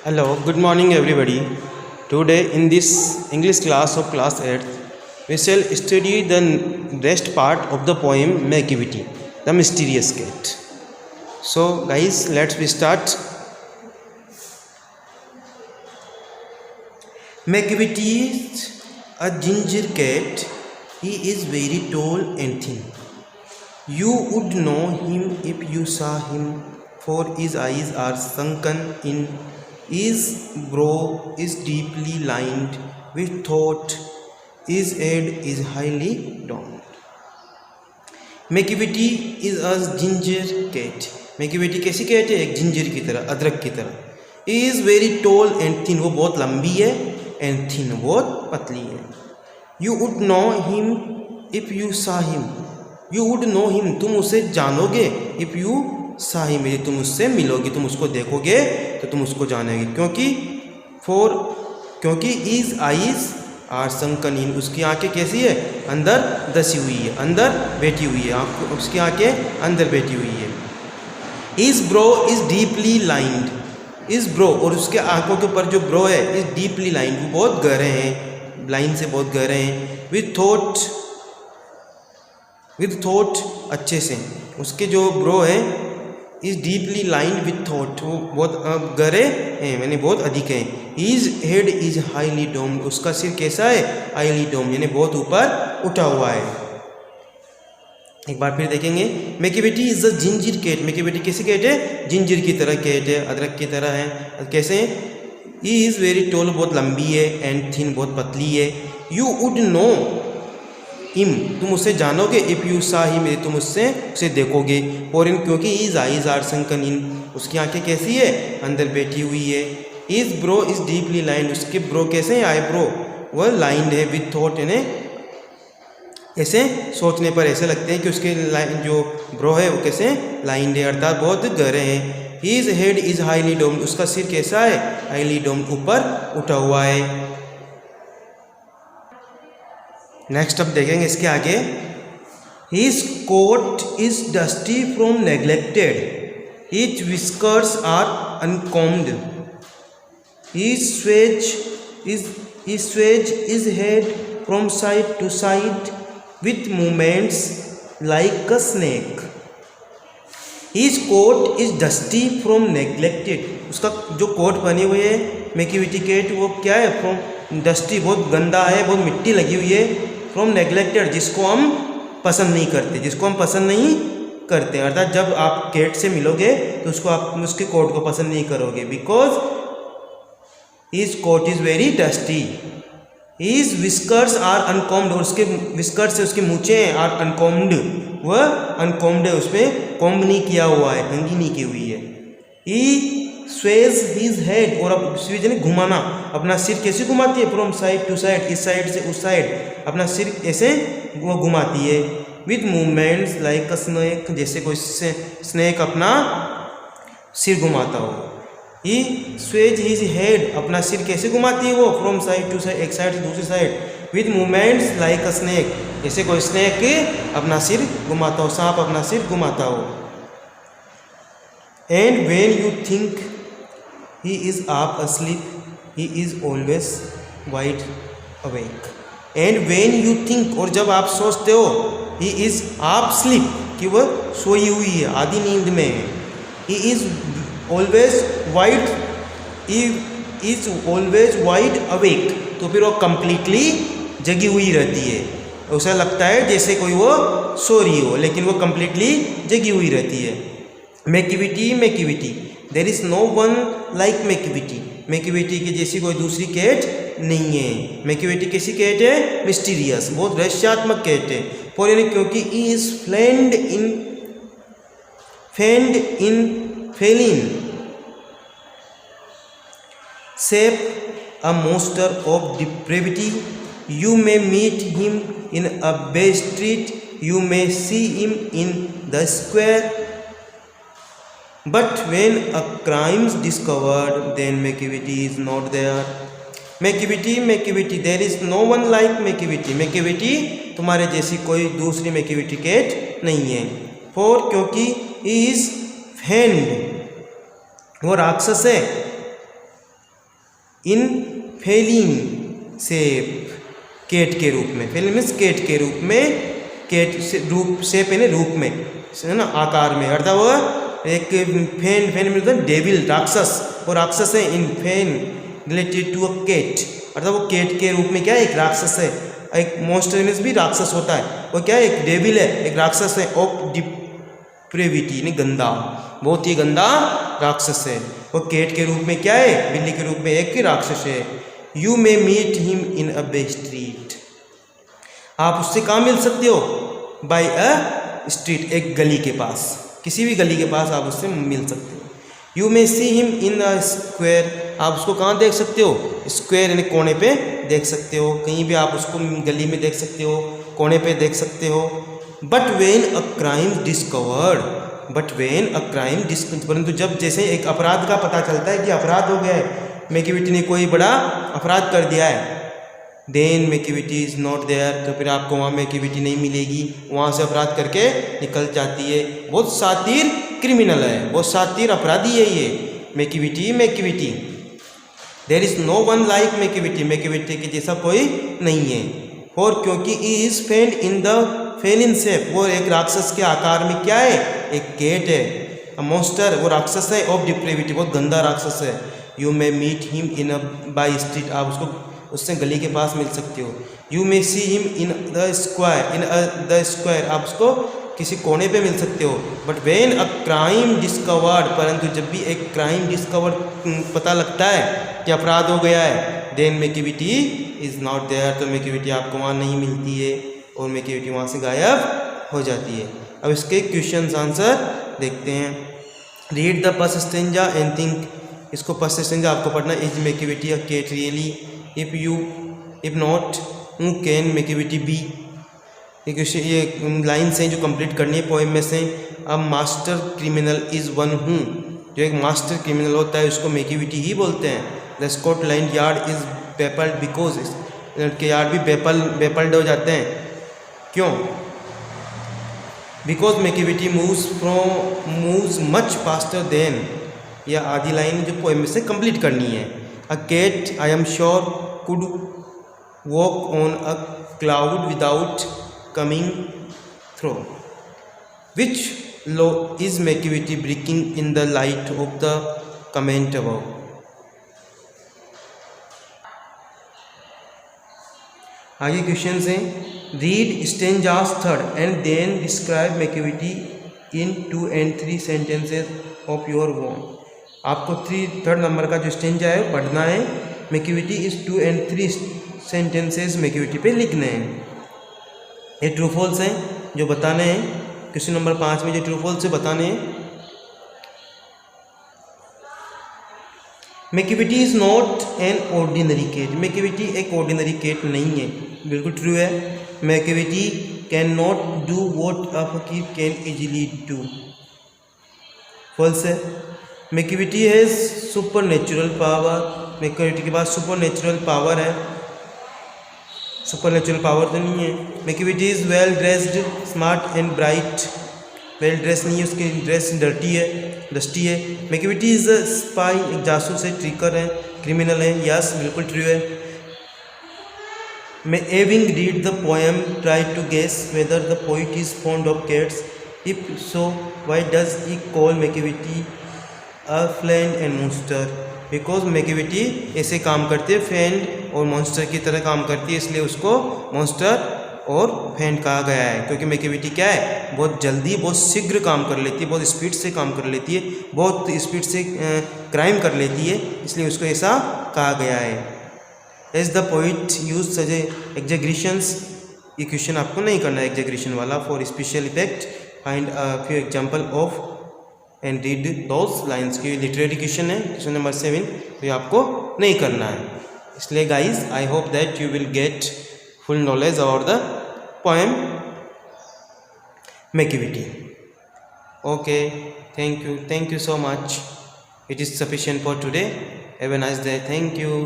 Hello, good morning everybody. Today in this English class of class 8, we shall study the rest part of the poem Macavity, the Mysterious Cat. So guys, let's start. Macavity is a ginger cat. He is very tall and thin. You would know him if you saw him, for his eyes are sunken in. His brow is deeply lined with thought. His head is highly domed. Macavity is a ginger cat. Macavity कैसी cat है? एक ginger की तरह, अदरक की तरह. He is very tall and thin. वो बहुत लंबी है and thin, बहुत पतली है. You would know him if you saw him. You would know him. तुम उसे जानोगे. If you saw him, यदि तुम उससे मिलोगे, तुम उसको देखोगे तो तुम उसको जानेगे. क्योंकि his eyes are sunken in. उसकी आंखें कैसी है? अंदर दसी हुई है, अंदर बैठी हुई है. उसकी आंखें अंदर बैठी हुई है. His brow is deeply lined. His brow, और उसके आंखों के ऊपर जो ब्रो है, is deeply lined, वो बहुत गहरे हैं, लाइन से बहुत गहरे हैं. with thought अच्छे से. उसके जो ब्रो है is deeply lined with thought, वो बहुत गहरे हैं, यानी बहुत अधिक हैं. His head is highly domed. उसका सिर कैसा है? highly domed, यानी बहुत ऊपर उठा हुआ है. एक बार फिर देखेंगे. Macavity is a ginger cat. Macavity कैसी कैट है? जिंजर की तरह कैट है, अदरक की तरह है. कैसे? He is very tall, बहुत लंबी है, and thin, बहुत पतली है. You would know him, तुम उसे जानोगे. If you saw him, तुम उसे देखोगे. और क्योंकि his eyes are sunken in, उसकी आंखें कैसी है? अंदर बैठी हुई है. His brow is deeply lined. उसके ब्रो कैसे हैं? आईब्रो वह लाइंड है. विथ थॉट, यानी ऐसे सोचने पर ऐसे लगते हैं कि उसके जो ब्रो है वो कैसे लाइंड है, अर्थात बहुत गहरे हैं. His head is highly domed. उसका सिर कैसा है? highly domed, ऊपर उठा हुआ है. नेक्स्ट अब देखेंगे इसके आगे. His coat is dusty from neglected. His whiskers are uncombed. He sways his head from side to side with movements like a snake. His coat is dusty from neglected. उसका जो कोट बनी हुई है Macavity cat, वो क्या है? From dusty, बहुत गंदा है, बहुत मिट्टी लगी हुई है. फ्रॉम नेग्लेक्टेड, जिसको हम पसंद नहीं करते, अर्थात जब आप कैट से मिलोगे तो उसको आप उसके कोट को पसंद नहीं करोगे. Because his coat is very dusty. His whiskers are uncombed, और उसके विस्कर्स से उसके मूछें हैं, आर अनकॉम्ड, वह अनकॉम्ड है, उसमें कॉम्ब नहीं किया हुआ है, कंघी नहीं की हुई है. ही स्वेज हिज हेड, और अब स्वेज यानी घुमाना. अपना सिर कैसे घुमाती है? फ्रॉम साइड टू साइड, इस साइड से उस साइड अपना सिर ऐसे वो घुमाती है. With movements like a snake, जैसे कोई स्नेक अपना सिर घुमाता हो. ही स्वेज हिज हेड, अपना सिर कैसे घुमाती है वो? फ्रॉम साइड टू साइड, एक साइड से दूसरी side. With movements like a snake, जैसे कोई स्नेक अपना सिर घुमाता हो, सांप अपना सिर घुमाता हो. And when you think he is half asleep, he is always wide awake. And when you think, और जब आप सोचते हो, he is half asleep, कि वह सोई हुई है, आधी नींद में है. he is always wide awake, तो फिर वो कंप्लीटली जगी हुई रहती है. उसे लगता है जैसे कोई वो सो रही हो, लेकिन वो कंप्लीटली जगी हुई रहती है. Macavity, there is no one like Macavity. Macavity की जैसी कोई दूसरी कैट नहीं है. Macavity कैसी कैट है? मिस्टीरियस, बहुत रहस्यात्मक कैट है. for यानी क्योंकि he is feigned in feline shape, a monster of depravity. You may meet him in a by street, you may see him in the square, but when a crime is discovered, then Macavity is not there. Macavity, there is no one like Macavity. Macavity तुम्हारे जैसी कोई दूसरी Macavity cat नहीं है. for क्योंकि he is fiend, वो राक्षस है. इन फेलिंग शेप, केट के रूप में। फेलिंग मीन्स केट के रूप में, केट से रूप, शेप यानी रूप में, है ना, आकार में। अर्थात वो एक फेन मतलब डेविल, राक्षस, वो राक्षस है। इन फेन रिलेटेड टू अ केट, अर्थात वो केट के रूप में क्या है, एक राक्षस है। एक मॉन्स्टर मीन्स भी राक्षस होता है, वो क्या है, एक डेविल है, एक राक्षस है। ऑफ डिप्रेविटी यानी गंदा, बहुत ही गंदा राक्षस है। वो केट के रूप में क्या है, बिल्ली के रूप में एक राक्षस है। You may meet him in a bay street, आप उससे कहाँ मिल सकते हो, बाय अ स्ट्रीट, एक गली के पास, किसी भी गली के पास आप उससे मिल सकते हो। You may see him in a square, आप उसको कहाँ देख सकते हो, स्क्वायर यानी कोने पे देख सकते हो, कहीं भी आप उसको गली में देख सकते हो, कोने पे देख सकते हो। But when a crime discovered, but when a crime discovered, परंतु जब जैसे एक अपराध का पता चलता है कि अपराध हो गया है, मैकिविटी ने कोई बड़ा अपराध कर दिया है, देन मैकिविटी इज़ नॉट देयर, तो फिर आपको वहाँ मैकिविटी नहीं मिलेगी, वहाँ से अपराध करके निकल जाती है। बहुत शातिर क्रिमिनल है, बहुत शातिर अपराधी है ये Macavity. Macavity, there is no one like Macavity, Macavity के जैसा कोई नहीं है। और क्योंकि he is fiend in the feline shape, वो एक राक्षस के आकार में क्या है, एक केट है। अ मॉन्स्टर, वो राक्षस है। ऑफ डिप्रेविटी, बहुत गंदा राक्षस है। You may meet him in a by street, आप उसको उससे गली के पास मिल सकते हो। You may see him in the square, in the square, आप उसको किसी कोने पे मिल सकते हो। But when a crime discovered, परंतु जब भी एक क्राइम डिस्कवर्ड पता लगता है कि अपराध हो गया है, देन मैकिविटी इज़ नॉट देयर, तो मैकिविटी आपको वहाँ नहीं मिलती है और मैकिविटी वहाँ से गायब हो जाती है। अब इसके क्वेश्चन आंसर देखते हैं। Read the first stanza and think, इसको फर्स्ट स्टेंजा आपको पढ़ना। Is Macavity a cat really, if not who can Macavity be. ये लाइन्स हैं जो कंप्लीट करनी है पोएम में से। अब मास्टर क्रिमिनल इज़ वन हूँ, जो एक मास्टर क्रिमिनल होता है उसको मैकिविटी ही बोलते हैं। The Scotland Yard is baffled because, के यार्ड भी बेपल्ड हो जाते हैं, क्यों, because Macavity moves much faster than. यह आधी लाइन जो पोएम में से कंप्लीट करनी है। A cat I am sure could walk on a cloud without coming through, which law is Macavity breaking in the light of the comment above. आगे question हैं। Read stanzas third and then describe Macavity in 2 and 3 sentences of your own. आपको third number का जो stanza है पढ़ना है। Macavity is 2 and 3 sentences Macavity पे लिखने हैं। ये ट्रू फॉल्स हैं जो बताने हैं। क्वेश्चन नंबर 5 में जो ट्रू फॉल्स है बताने हैं। Macavity is not an ordinary cat, Macavity एक ऑर्डिनरी केट नहीं है, बिल्कुल ट्रू है। Macavity can not do what a fakir can easily do, false है। Macavity has supernatural power, Macavity के पास सुपर नेचुरल पावर है, सुपर नेचुरल पावर तो नहीं है। Macavity is well dressed smart and bright, well dress नहीं है, उसकी ड्रेस डस्टी है। मैकिविटी इज़ अ स्पाई, एक जासूस है, ट्रिकर है, क्रिमिनल है, यस बिल्कुल ट्रू है। मैं having read the poem try to guess whether the poet is fond of cats, if so why does he call Macavity a friend and monster, because Macavity ऐसे काम करती है, फ्रेंड और monster की तरह काम करती है, इसलिए उसको मॉन्स्टर और फ्रेंड कहा गया है। क्योंकि मैकिविटी क्या है, बहुत जल्दी बहुत शीघ्र काम कर लेती है, बहुत स्पीड से काम कर लेती है, बहुत स्पीड से क्राइम कर लेती है, इसलिए उसको ऐसा कहा गया है। As the poet use such exaggerations, ये क्वेश्चन आपको नहीं करना है एग्जेग्रेशन वाला। For special effect find a few example of and read those lines, की लिटरेरी क्वेश्चन है, क्वेश्चन नंबर 7, तो ये आपको नहीं करना है। इसलिए guys I hope that you will get full knowledge about the poem Macavity. Okay, thank you so much. It is sufficient for today. Have a nice day. Thank you.